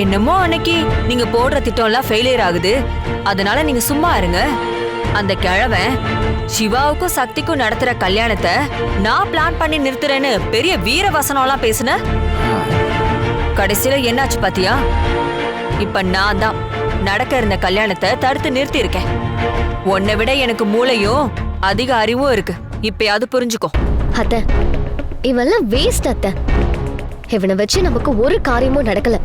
என்னமோ அன்னைக்கு நீங்க போடுற திட்டம் எல்லாம் ஃபெயிலியர் ஆகுது, அதனால நீங்க சும்மா இருங்க. அந்த கிழவன் சிவாவுக்கும் சக்திக்கும் நடத்துற கல்யாணத்தை நான் பிளான் பண்ணி நிறுத்துறேன்னு பெரிய வீர வசனம் எல்லாம் பேசுன. கடைசியில என்னாச்சு பாத்தியா? இப்ப நான் தான் நடக்க இருந்த கல்யாணத்தை தடுத்து நிறுத்தி இருக்கேன். உன்னை விட எனக்கு மூளையும் அதிக அறிவும் இருக்கு. இப்பயாவது புரிஞ்சுக்கோ. அத்த, இவெல்லாம் வேஸ்ட் அத்த. இவனை வச்சு நமக்கு ஒரு காரியமும் நடக்கல.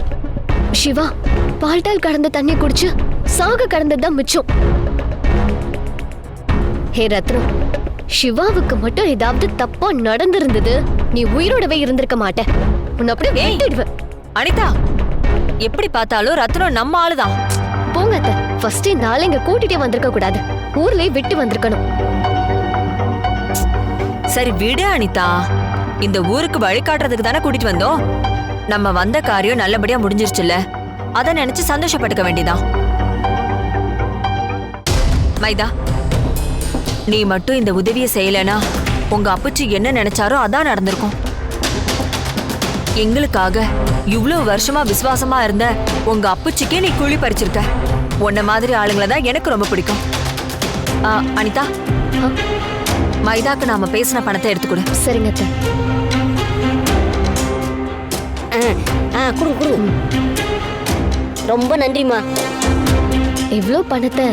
சிவா பால்டால் கடந்த தண்ணி குடிச்சு சாக கடந்ததுதான் மிச்சம். ஹே ரத்னம், சிவாவுக்கு மட்டும் ஏதாவது தப்பா நடந்திருந்தது, நீ உயிரோடவே இருந்திருக்க மாட்ட. உன்னை அப்படியே விட்டுடுவேன். அனிதா, எப்படி பார்த்தாலும் ரத்னம் நம்ம ஆளுதான். போங்க அத்த, ஃபர்ஸ்ட் இந்த ஆளை இங்க கூட்டிட்டே வந்திருக்க கூடாது, ஊர்லயே விட்டு வந்திருக்கணும். சரி விடு அனிதா, இந்த ஊருக்கு வழிகாட்டுறதுக்கு தானே கூட்டிட்டு வந்தோம். நம்ம வந்த காரியம் நல்லபடியா முடிஞ்சிருச்சுல்ல, அத நினைச்சு சந்தோஷப்பட்டுக்க வேண்டியதான். மைதா, நீ மட்டும் இந்த உதவியை செய்யலனா உங்க அப்புச்சி என்ன நினைச்சாரோ அதான் நடந்திருக்கும். எங்களுக்காக இவ்வளவு வருஷமா விசுவாசமா இருந்த உங்க அப்புச்சிக்கே நீ குழி பறிச்சிருக்க. உன்ன மாதிரி ஆளுங்களை தான் எனக்கு ரொம்ப பிடிக்கும். அனிதா, மைதாக்கு நாம பேசின பணத்தை எடுத்துக்கொடு. சரிங்க அத்தை. குடு குடு. ரொம்ப நன்றிமா. இவ்ளோ பணத்தை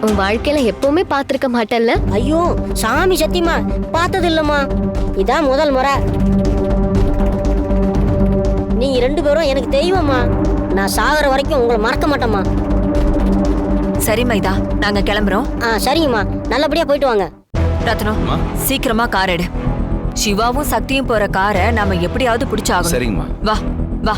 உன் வாழ்க்கையில எப்பவுமே பாத்திருக்க மாட்டல்ல? ஐயோ சாமி சத்தியமா பார்த்தது இல்லம்மா, இதான் முதல் முறை. நீங்க 2 பேரும் எனக்கு தெய்வம்மா. நான் சாகர வரைக்கும் உங்களை மறக்க மாட்டேம்மா. சரி மைதா, நாங்க கிளம்புறோம். சரிங்கம்மா, நல்லபடியா போயிட்டு வாங்க. ரத்னம், சீக்கிரமா கார் எடு. சிவாவும் சக்தியும் போற காரை நாம எப்படியாவது பிடிச்சாகணும். சரிங்கம்மா. வா வா.